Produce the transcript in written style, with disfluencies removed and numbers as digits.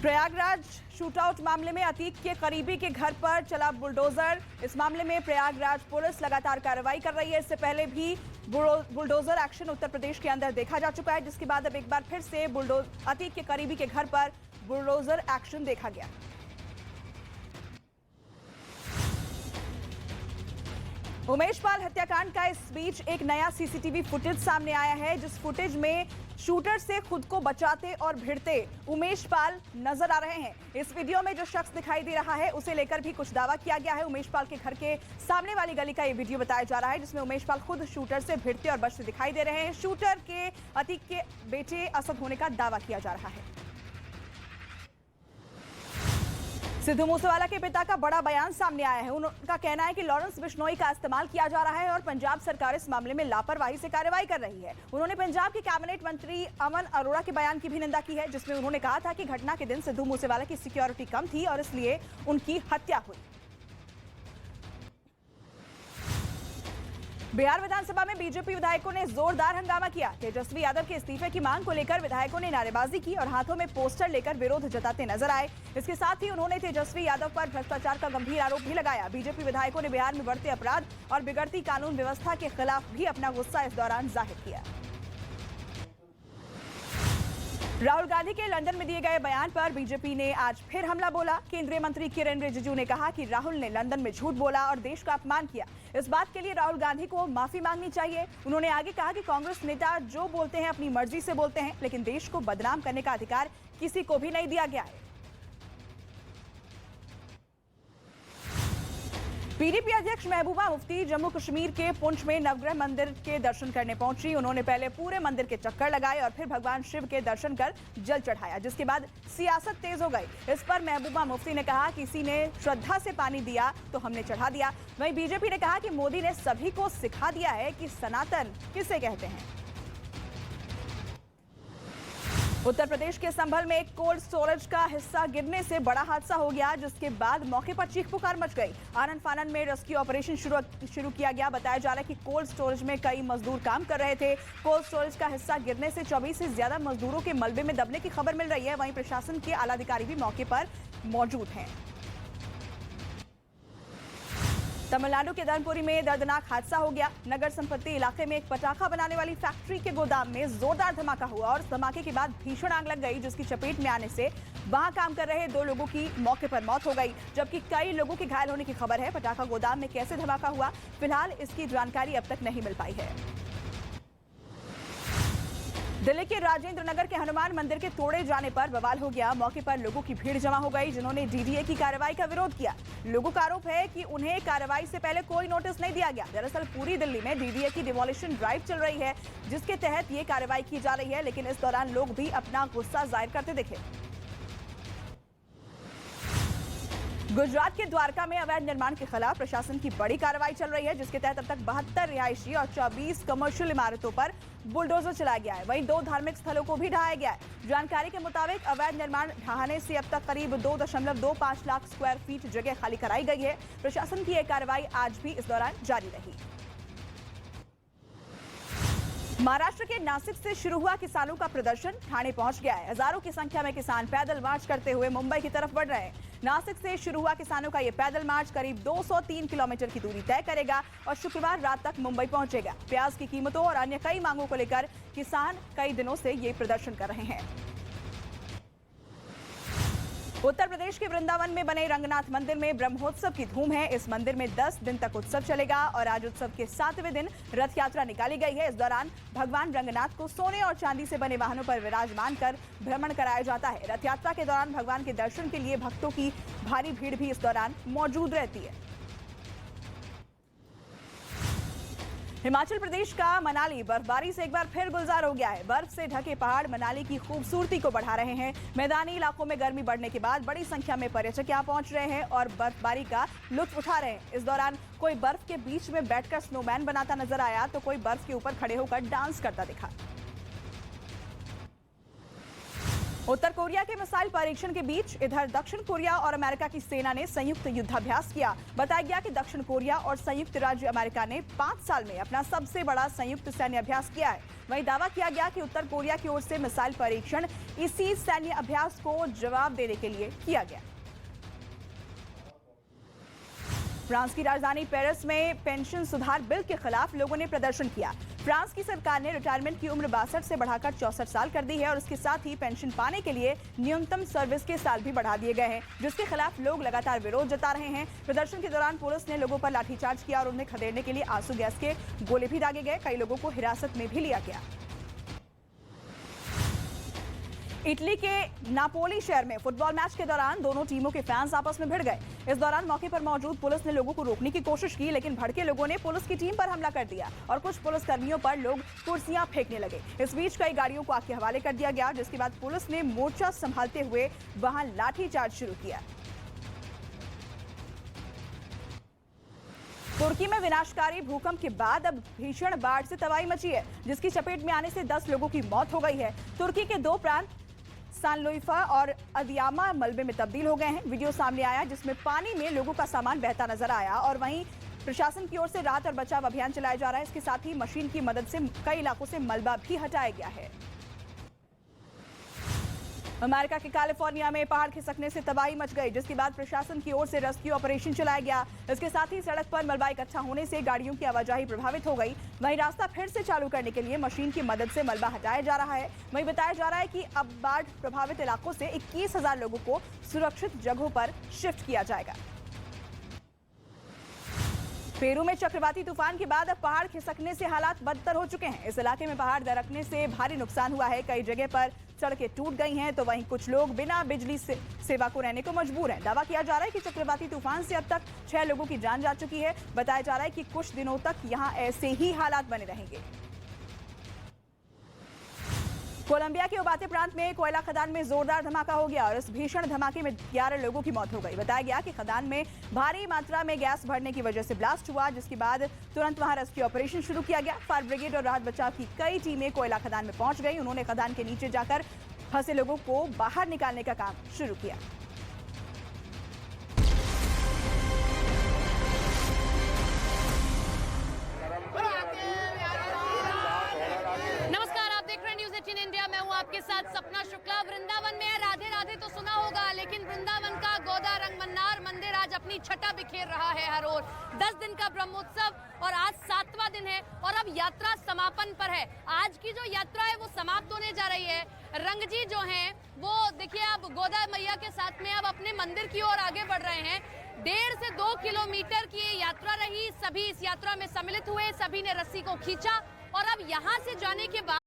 Prayagraj shootout मामले में अतीक के करीबी के घर पर चला बुलडोजर। इस मामले में प्रयागराज पुलिस लगातार कार्रवाई कर रही है। इससे पहले भी बुलडोजर एक्शन उत्तर प्रदेश के अंदर देखा जा चुका है, जिसके बाद अब एक बार फिर से अतीक के करीबी के घर पर बुलडोजर एक्शन देखा गया। उमेश पाल हत्याकांड का इस बीच एक नया सीसीटीवी फुटेज सामने आया है, जिस फुटेज में शूटर से खुद को बचाते और भिड़ते उमेश पाल नजर आ रहे हैं। इस वीडियो में जो शख्स दिखाई दे रहा है उसे लेकर भी कुछ दावा किया गया है। उमेश पाल के घर के सामने वाली गली का ये वीडियो बताया जा रहा है, जिसमें उमेश पाल खुद शूटर से भिड़ते और बचते दिखाई दे रहे हैं। शूटर के अतीक के बेटे असद होने का दावा किया जा रहा है। सिद्धू मूसेवाला के पिता का बड़ा बयान सामने आया है। उनका कहना है कि लॉरेंस बिश्नोई का इस्तेमाल किया जा रहा है और पंजाब सरकार इस मामले में लापरवाही से कार्रवाई कर रही है। उन्होंने पंजाब के कैबिनेट मंत्री अमन अरोड़ा के बयान की भी निंदा की है, जिसमें उन्होंने कहा था कि घटना के दिन सिद्धू मूसेवाला की सिक्योरिटी कम थी और इसलिए उनकी हत्या हुई। बिहार विधानसभा में बीजेपी विधायकों ने जोरदार हंगामा किया। तेजस्वी यादव के इस्तीफे की मांग को लेकर विधायकों ने नारेबाजी की और हाथों में पोस्टर लेकर विरोध जताते नजर आए। इसके साथ ही उन्होंने तेजस्वी यादव पर भ्रष्टाचार का गंभीर आरोप भी लगाया। बीजेपी विधायकों ने बिहार में बढ़ते अपराध और बिगड़ती कानून व्यवस्था के खिलाफ भी अपना गुस्सा इस दौरान जाहिर किया। राहुल गांधी के लंदन में दिए गए बयान पर बीजेपी ने आज फिर हमला बोला। केंद्रीय मंत्री किरेन रिजिजू ने कहा कि राहुल ने लंदन में झूठ बोला और देश का अपमान किया। इस बात के लिए राहुल गांधी को माफी मांगनी चाहिए। उन्होंने आगे कहा कि कांग्रेस नेता जो बोलते हैं अपनी मर्जी से बोलते हैं, लेकिन देश को बदनाम करने का अधिकार किसी को भी नहीं दिया गया है। पीडीपी अध्यक्ष महबूबा मुफ्ती जम्मू कश्मीर के पुंछ में नवग्रह मंदिर के दर्शन करने पहुंची। उन्होंने पहले पूरे मंदिर के चक्कर लगाए और फिर भगवान शिव के दर्शन कर जल चढ़ाया, जिसके बाद सियासत तेज हो गई। इस पर महबूबा मुफ्ती ने कहा, किसी ने श्रद्धा से पानी दिया तो हमने चढ़ा दिया। वहीं बीजेपी ने कहा कि मोदी ने सभी को सिखा दिया है कि सनातन किसे कहते हैं। उत्तर प्रदेश के संभल में एक कोल्ड स्टोरेज का हिस्सा गिरने से बड़ा हादसा हो गया, जिसके बाद मौके पर चीख पुकार मच गई। आनन फानन में रेस्क्यू ऑपरेशन शुरू किया गया। बताया जा रहा है कि कोल्ड स्टोरेज में कई मजदूर काम कर रहे थे। कोल्ड स्टोरेज का हिस्सा गिरने से 24 से ज्यादा मजदूरों के मलबे में दबने की खबर मिल रही है। वहीं प्रशासन के आला अधिकारी भी मौके पर मौजूद हैं। तमिलनाडु के धर्मपुरी में दर्दनाक हादसा हो गया। नगर संपत्ति इलाके में एक पटाखा बनाने वाली फैक्ट्री के गोदाम में जोरदार धमाका हुआ और धमाके के बाद भीषण आग लग गई, जिसकी चपेट में आने से वहां काम कर रहे 2 लोगों की मौके पर मौत हो गई, जबकि कई लोगों के घायल होने की खबर है। पटाखा गोदाम में कैसे धमाका हुआ, फिलहाल इसकी जानकारी अब तक नहीं मिल पाई है। दिल्ली के राजेंद्र नगर के हनुमान मंदिर के तोड़े जाने पर बवाल हो गया। मौके पर लोगों की भीड़ जमा हो गई, जिन्होंने डीडीए की कार्रवाई का विरोध किया। लोगों का आरोप है कि उन्हें कार्रवाई से पहले कोई नोटिस नहीं दिया गया। दरअसल पूरी दिल्ली में डीडीए की डिमोलिशन ड्राइव चल रही है, जिसके तहत ये कार्रवाई की जा रही है, लेकिन इस दौरान लोग भी अपना गुस्सा जाहिर करते दिखे। गुजरात के द्वारका में अवैध निर्माण के खिलाफ प्रशासन की बड़ी कार्रवाई चल रही है, जिसके तहत अब तक 72 रिहायशी और 24 कमर्शियल इमारतों पर बुलडोजर चलाया गया है। वहीं 2 धार्मिक स्थलों को भी ढहाया गया है। जानकारी के मुताबिक अवैध निर्माण ढहाने से अब तक करीब 2.25 लाख स्क्वायर फीट जगह खाली कराई गई है। प्रशासन की यह कार्रवाई आज भी इस दौरान जारी रही। महाराष्ट्र के नासिक से शुरू हुआ किसानों का प्रदर्शन ठाणे पहुंच गया है। हजारों की संख्या में किसान पैदल मार्च करते हुए मुंबई की तरफ बढ़ रहे हैं। नासिक से शुरू हुआ किसानों का ये पैदल मार्च करीब 203 किलोमीटर की दूरी तय करेगा और शुक्रवार रात तक मुंबई पहुंचेगा। प्याज की कीमतों और अन्य कई मांगों को लेकर किसान कई दिनों से ये प्रदर्शन कर रहे हैं। उत्तर प्रदेश के वृंदावन में बने रंगनाथ मंदिर में ब्रह्मोत्सव की धूम है। इस मंदिर में 10 दिन तक उत्सव चलेगा और आज उत्सव के 7वें दिन रथ यात्रा निकाली गई है। इस दौरान भगवान रंगनाथ को सोने और चांदी से बने वाहनों पर विराजमान कर भ्रमण कराया जाता है। रथ यात्रा के दौरान भगवान के दर्शन के लिए भक्तों की भारी भीड़ भी इस दौरान मौजूद रहती है। हिमाचल प्रदेश का मनाली बर्फबारी से एक बार फिर गुलजार हो गया है। बर्फ से ढके पहाड़ मनाली की खूबसूरती को बढ़ा रहे हैं। मैदानी इलाकों में गर्मी बढ़ने के बाद बड़ी संख्या में पर्यटक यहां पहुंच रहे हैं और बर्फबारी का लुत्फ उठा रहे हैं। इस दौरान कोई बर्फ के बीच में बैठकर स्नोमैन बनाता नजर आया, तो कोई बर्फ के ऊपर खड़े होकर डांस करता दिखा। उत्तर कोरिया के मिसाइल परीक्षण के बीच इधर दक्षिण कोरिया और अमेरिका की सेना ने संयुक्त युद्धाभ्यास किया। बताया गया कि दक्षिण कोरिया और संयुक्त राज्य अमेरिका ने 5 साल में अपना सबसे बड़ा संयुक्त सैन्य अभ्यास किया है। वहीं दावा किया गया कि उत्तर कोरिया की ओर से मिसाइल परीक्षण इसी सैन्य अभ्यास को जवाब देने के लिए किया गया। फ्रांस की राजधानी पेरिस में पेंशन सुधार बिल के खिलाफ लोगों ने प्रदर्शन किया। फ्रांस की सरकार ने रिटायरमेंट की उम्र 62 से बढ़ाकर 64 साल कर दी है और इसके साथ ही पेंशन पाने के लिए न्यूनतम सर्विस के साल भी बढ़ा दिए गए हैं, जिसके खिलाफ लोग लगातार विरोध जता रहे हैं। प्रदर्शन के दौरान पुलिस ने लोगों पर लाठीचार्ज किया और उन्हें खदेड़ने के लिए आंसू गैस के गोले भी दागे गए। कई लोगों को हिरासत में भी लिया गया। इटली के नापोली शहर में फुटबॉल मैच के दौरान दोनों टीमों के फैंस आपस में भिड़ गए। इस दौरान मौके पर मौजूद पुलिस ने लोगों को रोकने की कोशिश की, लेकिन भड़के लोगों ने पुलिस की टीम पर हमला कर दिया और कुछ पुलिसकर्मियों पर लोग कुर्सियां फेंकने लगे। इस बीच कई गाड़ियों को आग के हवाले कर दिया गया, जिसके बाद पुलिस ने मोर्चा संभालते हुए वहां लाठीचार्ज शुरू किया। तुर्की में विनाशकारी भूकंप के बाद अब भीषण बाढ़ से तबाही मची है, जिसकी चपेट में आने से 10 लोगों की मौत हो गई है। तुर्की के 2 प्रांत सानलोइफा और अदियामा मलबे में तब्दील हो गए हैं। वीडियो सामने आया जिसमें पानी में लोगों का सामान बहता नजर आया और वहीं प्रशासन की ओर से राहत और बचाव अभियान चलाया जा रहा है। इसके साथ ही मशीन की मदद से कई इलाकों से मलबा भी हटाया गया है। अमेरिका के कैलिफोर्निया में पहाड़ खिसकने से तबाही मच गई, जिसके बाद प्रशासन की ओर से रेस्क्यू ऑपरेशन चलाया गया। इसके साथ ही सड़क पर मलबा इकट्ठा होने से गाड़ियों की आवाजाही प्रभावित हो गई। वहीं रास्ता फिर से चालू करने के लिए मशीन की मदद से मलबा हटाया जा रहा है। वहीं बताया जा रहा है कि अब बाढ़ प्रभावित इलाकों से 21,000 लोगों को सुरक्षित जगहों पर शिफ्ट किया जाएगा। पेरू में चक्रवाती तूफान के बाद अब पहाड़ खिसकने से हालात बदतर हो चुके हैं। इस इलाके में पहाड़ दरकने से भारी नुकसान हुआ है। कई जगह पर सड़कें टूट गई हैं, तो वहीं कुछ लोग बिना बिजली से सेवा को रहने को मजबूर हैं। दावा किया जा रहा है कि चक्रवाती तूफान से अब तक 6 लोगों की जान जा चुकी है। बताया जा रहा है कि कुछ दिनों तक यहां ऐसे ही हालात बने रहेंगे। कोलंबिया के उबाते प्रांत में कोयला खदान में जोरदार धमाका हो गया और इस भीषण धमाके में 11 लोगों की मौत हो गई। बताया गया कि खदान में भारी मात्रा में गैस भरने की वजह से ब्लास्ट हुआ, जिसके बाद तुरंत वहां रेस्क्यू ऑपरेशन शुरू किया गया। फायर ब्रिगेड और राहत बचाव की कई टीमें कोयला खदान में पहुंच गई। उन्होंने खदान के नीचे जाकर फंसे लोगों को बाहर निकालने का काम शुरू किया। आपके साथ सपना शुक्ला। वृंदावन में है, राधे राधे तो सुना होगा, लेकिन वृंदावन का गोदा रंगमन्नार मंदिर आज अपनी छटा बिखेर रहा है हर ओर। 10 दिन का ब्रह्मोत्सव और आज 7वां दिन है और अब यात्रा समापन पर है। आज की जो यात्रा है वो समाप्त होने जा रही है। रंग जी जो हैं वो देखिए अब गोदा मैया के साथ में अब अपने मंदिर की ओर आगे बढ़ रहे हैं। 1.5 से 2 किलोमीटर की ये यात्रा रही। सभी इस यात्रा में सम्मिलित हुए, सभी ने रस्सी को खींचा और अब यहाँ से जाने के बाद